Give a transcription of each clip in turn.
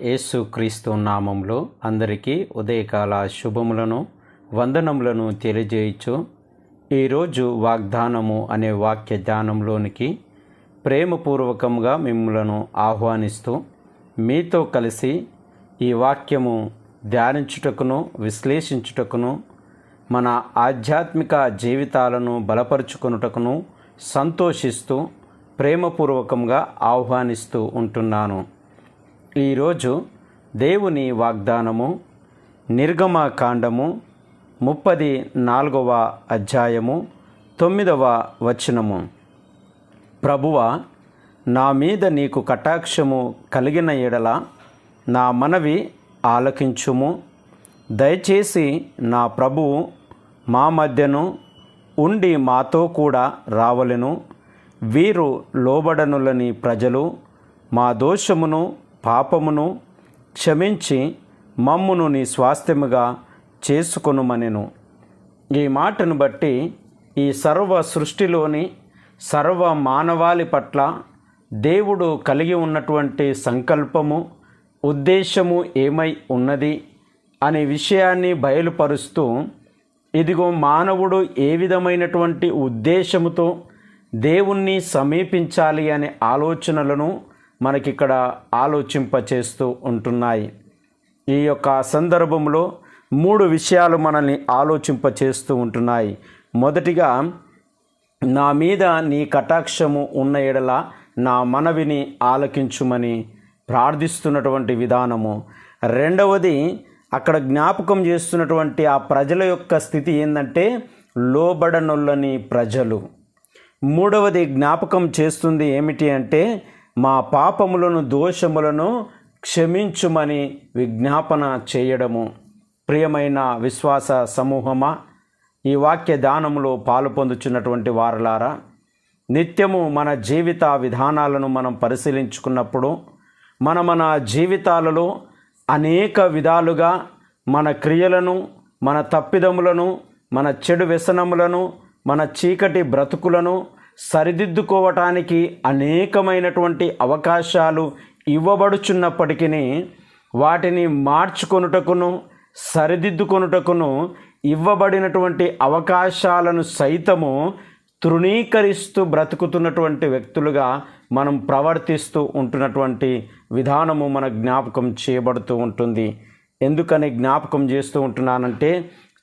యేసుక్రీస్తు నామములో అందరికీ ఉదయకాల శుభములను వందనములను తెలియజేయచ్చు. ఈరోజు వాగ్దానము అనే వాక్య ధ్యానంలోనికి ప్రేమపూర్వకంగా మిమ్మలను ఆహ్వానిస్తూ మీతో కలిసి ఈ వాక్యము ధ్యానించుటకును విశ్లేషించుటకును మన ఆధ్యాత్మిక జీవితాలను బలపరుచుకొనుటకును సంతోషిస్తూ ప్రేమపూర్వకంగా ఆహ్వానిస్తూ ఉంటున్నాను. ఈరోజు దేవుని వాగ్దానము నిర్గమకాండము 34వ అధ్యాయము 9వ వచనము. ప్రభువా, నా మీద నీకు కటాక్షము కలిగిన ఎడల నా మనవి ఆలకించుము. దయచేసి నా ప్రభువు మా మధ్యను ఉండి మాతో కూడా రావలెను. వీరు లోబడనులని ప్రజలు మా దోషమును పాపమును క్షమించి మమ్మును నీ స్వాస్థ్యముగా చేసుకొనుమనెను. ఈ మాటను బట్టి ఈ సర్వ సృష్టిలోని సర్వ మానవాళి పట్ల దేవుడు కలిగి ఉన్నటువంటి సంకల్పము ఉద్దేశము ఏమై ఉన్నది అనే విషయాన్ని బయలుపరుస్తూ, ఇదిగో మానవుడు ఏ విధమైనటువంటి ఉద్దేశముతో దేవుణ్ణి సమీపించాలి అనే ఆలోచనలను మనకిక్కడ ఆలోచింపచేస్తూ ఉంటున్నాయి. ఈ యొక్క సందర్భంలో 3 విషయాలు మనల్ని ఆలోచింపచేస్తూ ఉంటున్నాయి. మొదటిగా, నా మీద నీ కటాక్షము ఉన్న ఎడల నా మనవిని ఆలకించుమని ప్రార్థిస్తున్నటువంటి విధానము. రెండవది, అక్కడ జ్ఞాపకం చేస్తున్నటువంటి ఆ ప్రజల యొక్క స్థితి ఏంటంటే లోబడనొల్లని ప్రజలు. మూడవది జ్ఞాపకం చేస్తుంది ఏమిటి అంటే మా పాపములను దోషములను క్షమించుమని విజ్ఞాపన చేయడము. ప్రియమైన విశ్వాస సమూహమా, ఈ వాక్య దానములో పాలు పొందుచున్నటువంటి వారలారా, నిత్యము మన జీవిత విధానాలను మనం పరిశీలించుకున్నప్పుడు మన జీవితాలలో అనేక విధాలుగా మన క్రియలను, మన తప్పిదములను, మన చెడు వ్యసనములను, మన చీకటి బ్రతుకులను సరిదిద్దుకోవటానికి అనేకమైనటువంటి అవకాశాలు ఇవ్వబడుచున్నప్పటికీ వాటిని మార్చుకొనుటకును సరిదిద్దుకొనుటకును ఇవ్వబడినటువంటి అవకాశాలను సైతము తృణీకరిస్తూ బ్రతుకుతున్నటువంటి వ్యక్తులుగా మనం ప్రవర్తిస్తూ ఉంటున్నటువంటి విధానము మన జ్ఞాపకం చేయబడుతూ ఉంటుంది. ఎందుకని జ్ఞాపకం చేస్తూ ఉంటున్నానంటే,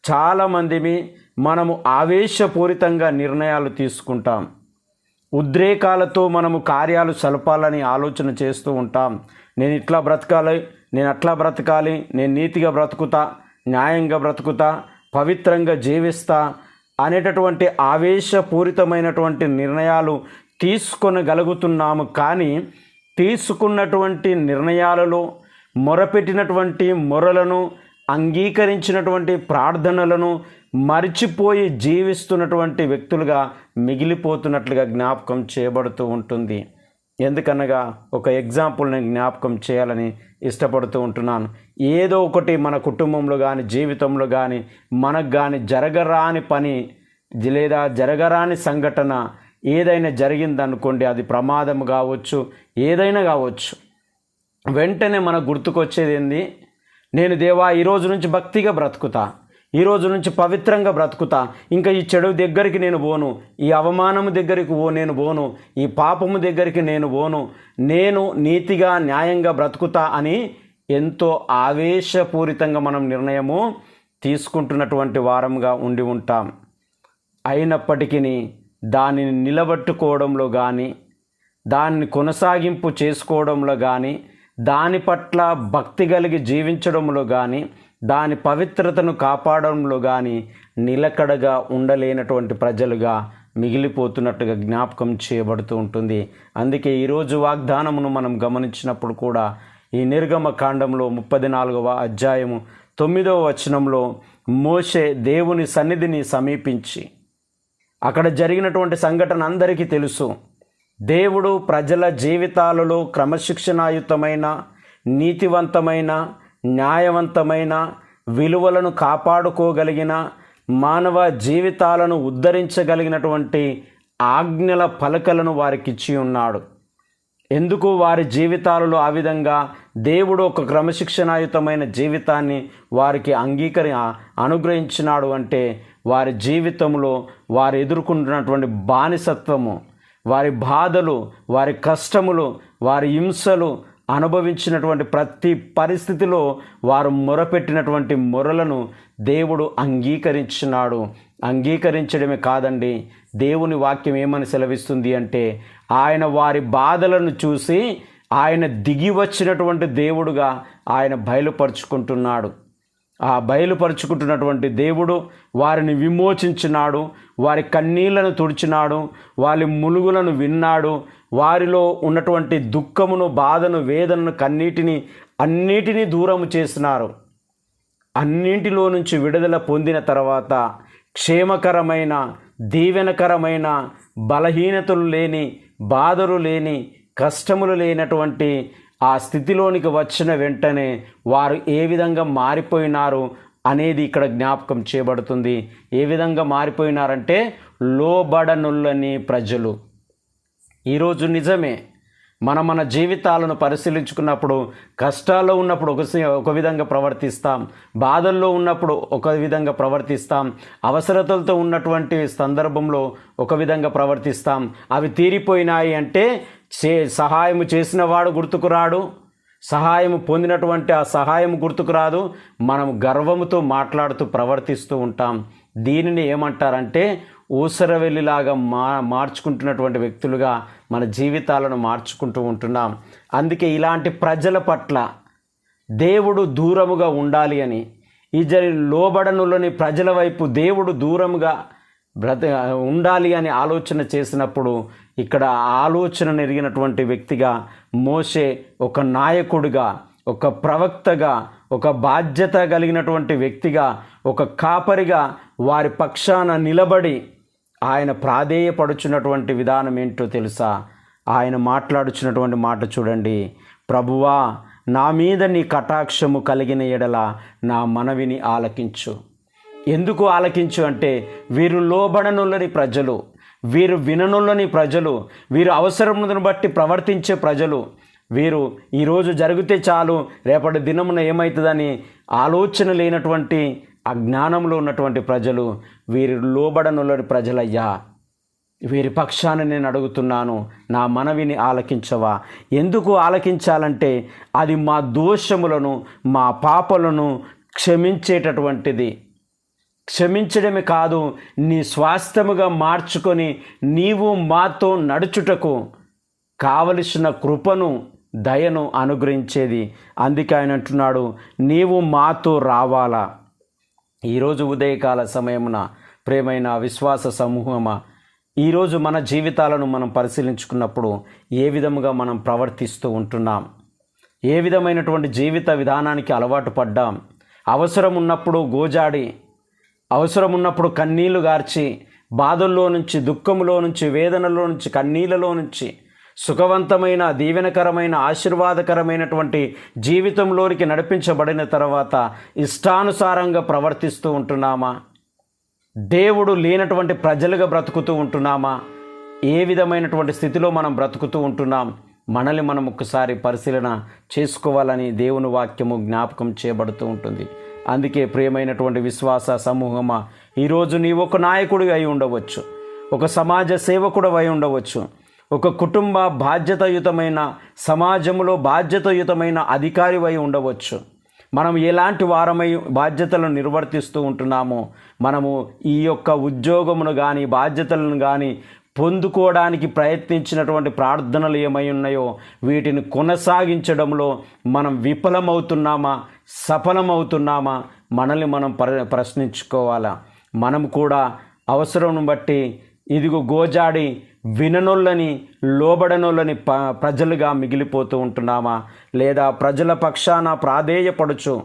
చాలామందిని మనము ఆవేశపూరితంగా నిర్ణయాలు తీసుకుంటాం. ఉద్రేకాలతో మనము కార్యాలు సలపాలని ఆలోచన చేస్తూ ఉంటాం. నేను ఇట్లా బ్రతకాలి, నేను అట్లా బ్రతకాలి, నేను నీతిగా బ్రతుకుతా, న్యాయంగా బ్రతుకుతా, పవిత్రంగా జీవిస్తా అనేటటువంటి ఆవేశపూరితమైనటువంటి నిర్ణయాలు తీసుకొనగలుగుతున్నాము. కానీ తీసుకున్నటువంటి నిర్ణయాలలో మొరపెట్టినటువంటి మొరలను, అంగీకరించినటువంటి ప్రార్థనలను మరిచిపోయి జీవిస్తున్నటువంటి వ్యక్తులుగా మిగిలిపోతున్నట్లుగా జ్ఞాపకం చేయబడుతూ ఉంటుంది. ఎందుకనగా ఒక ఎగ్జాంపుల్ నేను జ్ఞాపకం చేయాలని ఇష్టపడుతూ ఉంటున్నాను. ఏదో ఒకటి మన కుటుంబంలో కానీ జీవితంలో కానీ మనకు కానీ జరగరాని పని లేదా జరగరాని సంఘటన ఏదైనా జరిగిందనుకోండి, అది ప్రమాదం కావచ్చు, ఏదైనా కావచ్చు, వెంటనే మనకు గుర్తుకొచ్చేది ఏంది? నేను దేవా ఈరోజు నుంచి భక్తిగా బ్రతుకుతా, ఈరోజు నుంచి పవిత్రంగా బ్రతుకుతా, ఇంకా ఈ చెడు దగ్గరికి నేను పోను, ఈ అవమానము దగ్గరికి నేను పోను, ఈ పాపము దగ్గరికి నేను పోను, నేను నీతిగా న్యాయంగా బ్రతుకుతా అని ఎంతో ఆవేశపూరితంగా మనం నిర్ణయము తీసుకుంటున్నటువంటి వారంగా ఉండి ఉంటాం. అయినప్పటికీ దానిని నిలబెట్టుకోవడంలో కానీ, దాన్ని కొనసాగింపు చేసుకోవడంలో కానీ, దాని పట్ల భక్తి కలిగి జీవించడంలో కానీ, దాని పవిత్రతను కాపాడంలో కానీ నిలకడగా ఉండలేనటువంటి ప్రజలుగా మిగిలిపోతున్నట్టుగా జ్ఞాపకం చేయబడుతూ ఉంటుంది. అందుకే ఈరోజు వాగ్దానమును మనం గమనించినప్పుడు కూడా ఈ నిర్గమకాండంలో 34వ అధ్యాయము 9వ వచనంలో మోషే దేవుని సన్నిధిని సమీపించి, అక్కడ జరిగినటువంటి సంఘటన అందరికీ తెలుసు. దేవుడు ప్రజల జీవితాలలో క్రమశిక్షణాయుతమైన, నీతివంతమైన, న్యాయవంతమైన విలువలను కాపాడుకోగలిగిన, మానవ జీవితాలను ఉద్ధరించగలిగినటువంటి ఆజ్ఞల పలకలను వారికి ఇచ్చి ఉన్నాడు. ఎందుకు వారి జీవితాలలో ఆ విధంగా దేవుడు ఒక క్రమశిక్షణాయుతమైన జీవితాన్ని వారికి అనుగ్రహించినాడు అంటే వారి జీవితంలో వారు ఎదుర్కొంటున్నటువంటి బానిసత్వము, వారి బాధలు, వారి కష్టములు, వారి హింసలు అనుభవించినటువంటి ప్రతి పరిస్థితిలో వారు మొరపెట్టినటువంటి మొరలను దేవుడు అంగీకరించినాడు. అంగీకరించడమే కాదండి, దేవుని వాక్యం ఏమని సెలవిస్తుంది అంటే ఆయన వారి బాధలను చూసి ఆయన దిగి వచ్చినటువంటి దేవుడుగా ఆయన బయలుపరుచుకుంటున్నాడు. ఆ బయలుపరుచుకుంటున్నటువంటి దేవుడు వారిని విమోచించినాడు, వారి కన్నీళ్లను తుడిచినాడు, వారి ములుగులను విన్నాడు, వారిలో ఉన్నటువంటి దుఃఖమును, బాధను, వేదనను, అన్నిటినీ దూరము చేసినారు. అన్నింటిలో నుంచి విడుదల పొందిన తర్వాత క్షేమకరమైన, దీవెనకరమైన, బలహీనతలు లేని, బాధలు లేని, కష్టములు లేనటువంటి ఆ స్థితిలోనికి వచ్చిన వెంటనే వారు ఏ విధంగా మారిపోయినారు అనేది ఇక్కడ జ్ఞాపకం చేయబడుతుంది. ఏ విధంగా మారిపోయినారంటే లోబడనుల్లని ప్రజలు. ఈరోజు నిజమే, మన జీవితాలను పరిశీలించుకున్నప్పుడు కష్టాల్లో ఉన్నప్పుడు ఒక విధంగా ప్రవర్తిస్తాం, బాధల్లో ఉన్నప్పుడు ఒక విధంగా ప్రవర్తిస్తాం, అవసరతలతో ఉన్నటువంటి సందర్భంలో ఒక విధంగా ప్రవర్తిస్తాం. అవి తీరిపోయినాయి అంటే సహాయము చేసిన వాడు గుర్తుకు రాడు, సహాయము పొందినటువంటి ఆ సహాయం గుర్తుకు రాదు. మనం గర్వముతో మాట్లాడుతూ ప్రవర్తిస్తూ ఉంటాం. దీనిని ఏమంటారంటే ఊసరవెల్లిలాగా మార్చుకుంటున్నటువంటి వ్యక్తులుగా మన జీవితాలను మార్చుకుంటూ ఉంటున్నాం. అందుకే ఇలాంటి ప్రజల పట్ల దేవుడు దూరముగా ఉండాలి అని, ఈ లోబడనులని ప్రజల వైపు దేవుడు దూరముగా ఉండాలి అని ఆలోచన చేసినప్పుడు ఇక్కడ ఆలోచన ఎరిగినటువంటి వ్యక్తిగా మోషే ఒక నాయకుడిగా, ఒక ప్రవక్తగా, ఒక బాధ్యత కలిగినటువంటి వ్యక్తిగా, ఒక కాపరిగా వారి పక్షాన నిలబడి ఆయన ప్రాధేయపడుచున్నటువంటి విధానం ఏంటో తెలుసా? ఆయన మాట్లాడుచున్నటువంటి మాట చూడండి. ప్రభువా, నా మీద నీ కటాక్షము కలిగిన ఎడల నా మనవిని ఆలకించు. ఎందుకు ఆలకించు అంటే వీరు లోబడనులని ప్రజలు, వీరు విననులని ప్రజలు, వీరు అవసరమును బట్టి ప్రవర్తించే ప్రజలు, వీరు ఈరోజు జరిగితే చాలు రేపటి దినమున ఏమవుతుందని ఆలోచన లేనటువంటి అజ్ఞానంలో ఉన్నటువంటి ప్రజలు, వీరు లోబడనులని ప్రజలయ్యా. వీరి పక్షాన నేను అడుగుతున్నాను, నా మనవిని ఆలకించవా? ఎందుకు ఆలకించాలంటే అది మా దోషములను, మా పాపలను క్షమించేటటువంటిది. క్షమించడమే కాదు, నీ స్వాస్థ్యముగా మార్చుకొని నీవు మాతో నడుచుటకు కావలసిన కృపను, దయను అనుగ్రహించేది. అందుకే ఆయన అంటున్నాడు, నీవు మాతో రావాలా. ఈరోజు ఉదయకాల సమయమున ప్రేమైన విశ్వాస సమూహమా, ఈరోజు మన జీవితాలను మనం పరిశీలించుకున్నప్పుడు ఏ విధముగా మనం ప్రవర్తిస్తూ ఉంటున్నాం, ఏ విధమైనటువంటి జీవిత విధానానికి అలవాటు పడ్డాం. అవసరం ఉన్నప్పుడు గోజాడి, అవసరం ఉన్నప్పుడు కన్నీళ్లు గార్చి, బాధల్లో నుంచి, దుఃఖంలో నుంచి, వేదనలో నుంచి, కన్నీళ్ళలో నుంచి సుఖవంతమైన, దీవెనకరమైన, ఆశీర్వాదకరమైనటువంటి జీవితంలోనికి నడిపించబడిన తర్వాత ఇష్టానుసారంగా ప్రవర్తిస్తూ ఉంటున్నామా? దేవుడు లేనటువంటి ప్రజలుగా బ్రతుకుతూ ఉంటున్నామా? ఏ విధమైనటువంటి స్థితిలో మనం బ్రతుకుతూ ఉంటున్నాం? మనల్ని మనం ఒక్కసారి పరిశీలన చేసుకోవాలని దేవుని వాక్యము జ్ఞాపకం చేయబడుతూ ఉంటుంది. అందుకే ప్రియమైనటువంటి విశ్వాస సమూహమా, ఈరోజు నీవు ఒక నాయకుడిగా అయి ఉండవచ్చు, ఒక సమాజ సేవకుడు అయి ఉండవచ్చు, ఒక కుటుంబ బాధ్యతాయుతమైన, సమాజంలో బాధ్యతాయుతమైన అధికారి అయి ఉండవచ్చు. మనం ఎలాంటి వారమై బాధ్యతలను నిర్వర్తిస్తూ ఉంటున్నామో, మనము ఈ యొక్క ఉద్యోగమును కానీ, బాధ్యతలను కానీ పొందుకోవడానికి ప్రయత్నించినటువంటి ప్రార్థనలు ఏమై ఉన్నాయో వీటిని కొనసాగించడంలో మనం విఫలమవుతున్నామా, సఫలమవుతున్నామా? మనల్ని మనం ప్రశ్నించుకోవాలా. మనం కూడా అవసరం బట్టి ఇదిగో గోజాడి విననోళ్ళని, లోబడనోళ్ళని ప్రజలుగా మిగిలిపోతూ ఉంటున్నామా? లేదా ప్రజల పక్షాన ప్రాధేయపడుచు,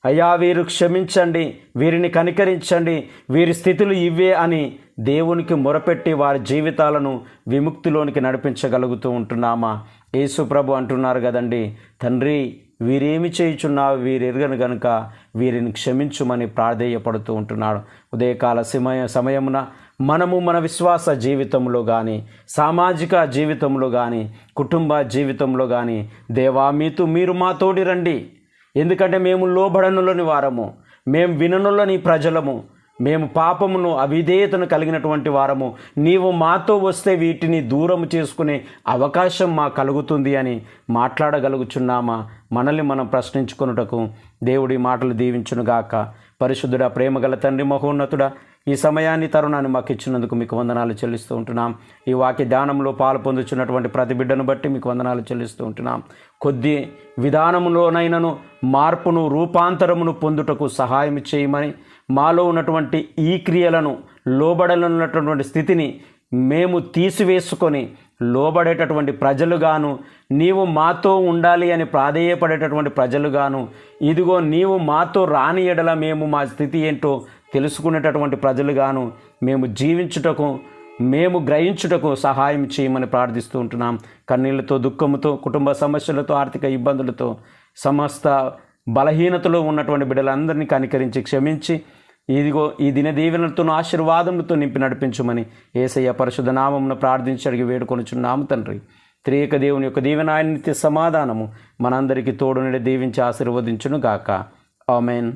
అయ్యా వీరు క్షమించండి, వీరిని కనికరించండి, వీరి స్థితులు ఇవే అని దేవునికి మొరపెట్టి వారి జీవితాలను విముక్తిలోనికి నడిపించగలుగుతూ ఉంటున్నామా? యేసు ప్రభు అంటున్నారు కదండి, తండ్రి వీరేమి చేయుచున్నావు వీరు ఎరుగను గనుక వీరిని క్షమించుమని ప్రాధేయపడుతూ ఉంటున్నాడు. ఉదయకాల సమయమున మనము మన విశ్వాస జీవితంలో కానీ, సామాజిక జీవితంలో కానీ, కుటుంబ జీవితంలో కానీ, దేవా మీరు మాతోడి రండి, ఎందుకంటే మేము లోబడనులని వారము, మేము విననులని ప్రజలము, మేము పాపమును అవిధేయతను కలిగినటువంటి వారము, నీవు మాతో వస్తే వీటిని దూరం చేసుకునే అవకాశం మా కలుగుతుంది అని మాట్లాడగలుగుచున్నామా? మనల్ని మనం ప్రశ్నించుకొనుటకు దేవుడి మాటలు దీవించునుగాక. పరిశుద్ధుడా, ప్రేమగల తండ్రి, మహోన్నతుడా, ఈ సమయాన్ని తరుణాన్ని మాకు ఇచ్చినందుకు మీకు వందనాలు చెల్లిస్తూ ఉంటున్నాం. ఈ వాక్య ధ్యానంలో పాలు పొందుచున్నటువంటి ప్రతి బిడ్డను బట్టి మీకు వందనాలు చెల్లిస్తూ ఉంటున్నాం. కొద్ది విధానంలోనైనను మార్పును, రూపాంతరమును పొందుటకు సహాయం చేయమని, మాలో ఉన్నటువంటి ఈ క్రియలను, లోబడనున్నటువంటి స్థితిని మేము తీసివేసుకొని లోబడేటటువంటి ప్రజలుగాను, నీవు మాతో ఉండాలి అని ప్రాధేయపడేటటువంటి ప్రజలుగాను, ఇదిగో నీవు మాతో రాని ఎడల మేము మా స్థితి ఏంటో తెలుసుకునేటటువంటి ప్రజలుగాను మేము జీవించుటకు, మేము గ్రహించుటకు సహాయం చేయమని ప్రార్థిస్తూ ఉంటున్నాం. కన్నీళ్లతో, దుఃఖముతో, కుటుంబ సమస్యలతో, ఆర్థిక ఇబ్బందులతో, సమస్త బలహీనతలో ఉన్నటువంటి బిడ్డలందరినీ కనికరించి క్షమించి, ఇదిగో ఈ దిన దీవెనలతో, ఆశీర్వాదములతో నింపి నడిపించమని యేసయ్య పరిశుద్ధ నామమున ప్రార్థించి అడిగి వేడుకొనుచున్నాము తండ్రి. త్రియేక దేవుని యొక్క దీవెన, నిత్య సమాధానము మనందరికీ తోడునడి దీవించి ఆశీర్వదించును గాక. ఆమేన్.